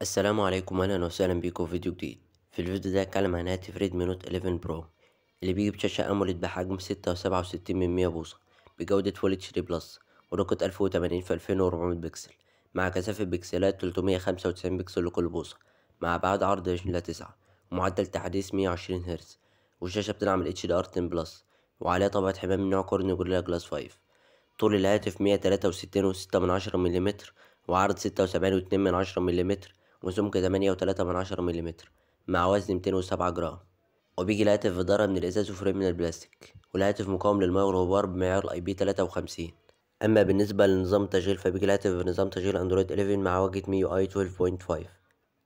السلام عليكم واهلا وسهلا بيكم في فيديو جديد. في الفيديو ده هتكلم عن هاتف ريدمي نوت 11 برو اللي بيجي بشاشة أموليد بحجم 6.67 بوصة بجودة فول اتش دي بلس ودقة 1080 في 2400 بكسل مع كثافة بكسلات 395 بكسل لكل بوصة مع أبعاد عرض 2:9 ومعدل تحديث 120 هرتز. والشاشة بتدعم ال HDR 10 بلس وعليها طبقة حماية من نوع كورنينج جوريلا جلاس 5. طول الهاتف 163.6 مليمتر وعرض 76.2 مليمتر وسمك 8.3 مليمتر مع وزن 207 جرام. وبيجي الهاتف في ظهر من الإزاز وفريم من البلاستيك، والهاتف مقاوم للماء والغبار بمعيار IP53. أما بالنسبة لنظام التشغيل فبيجي الهاتف بنظام تشغيل أندرويد 11 مع واجهة MIUI 12.5.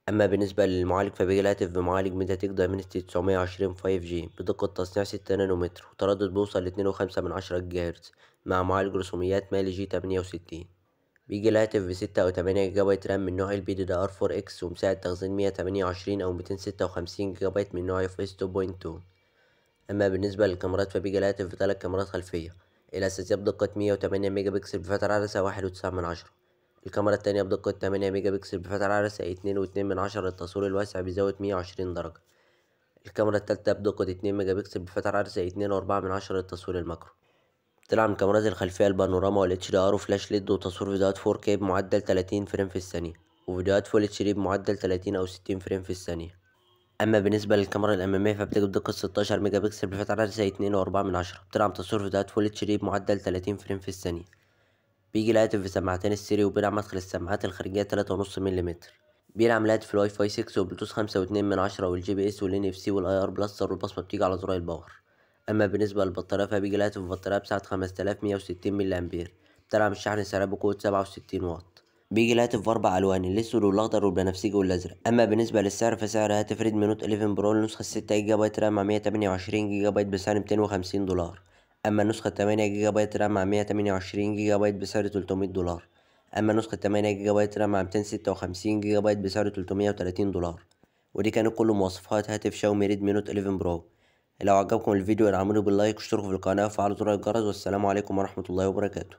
أما بالنسبة للمعالج فبيجي الهاتف بمعالج ميدياتك دايمنسيتي 920 5G بدقة تصنيع 6 نانومتر وتردد بيوصل ل2.5 جيجا هرتز مع معالج رسوميات مالي G68. بيجي الهاتف ب6 أو 8 جيجا بايت رام من نوع LPDDR4X ومساحة تخزين 128 أو 256 جيجا بايت من نوع UFS 2.2. أما بالنسبة للكاميرات فبيجي الهاتف بثلاث كاميرات خلفية، الأساسية بدقة 108 ميجا بكسل بفتح عدسة 1.9. الكاميرا التانية بدقة 8 ميجا بكسل بفتح عدسة 2.2 للتصوير الواسع بزاوية 120 درجة. الكاميرا التالتة بدقة 2 ميجا بكسل بفتح عدسة 2.4 للتصوير الماكرو. بتدعم الكاميرات الخلفية البانوراما وال HDR وفلاش ليد وتصوير فيديوهات 4K بمعدل 30 فريم في الثانية وفيديوهات فول اتش دي بمعدل 30 أو 60 فريم في الثانية. أما بالنسبة للكاميرا الأمامية فبتجي بدقة 16 ميجا بكسل بفتح عدسة 2.4. بتدعم تصوير فيديوهات فول اتش دي بمعدل 30 فريم في الثانية. بيجي الهاتف بسماعتين الستيريو وبيدعم مدخل السماعات الخارجية 3.5 مليمتر. بيدعم الهاتف الواي فاي 6 وبلوتوث 5.2 والجي بي اس والان اف سي والاي ار بلاستر والبصمة بتيجي على زرار الباور. أما بالنسبة للبطارية فبيجي الهاتف ببطارية بسعة 5160 ملي أمبير. بتدعم الشحن السريع بقوة 67 واط. بيجي الهاتف بأربع ألوان، الأسود والأخضر والبنفسجي والأزرق. أما بالنسبة للسعر فسعر هاتف ريدمي نوت 11 برو النسخة 6 جيجا بايت رام مع 128 جيجا بايت بسعر 250 دولار. أما النسخة 8 جيجا بايت رام مع 128 جيجا بايت بسعر 300 دولار. أما نسخة 8 جيجا بايت رام مع 256 جيجا بايت بسعر 330 دولار. ودي كانت كل مواصفات هاتف شاومي ريدمي نوت 11 برو. لو عجبكم الفيديو ادعموني باللايك واشتركوا في القناة وفعلوا زر الجرس، والسلام عليكم ورحمة الله وبركاته.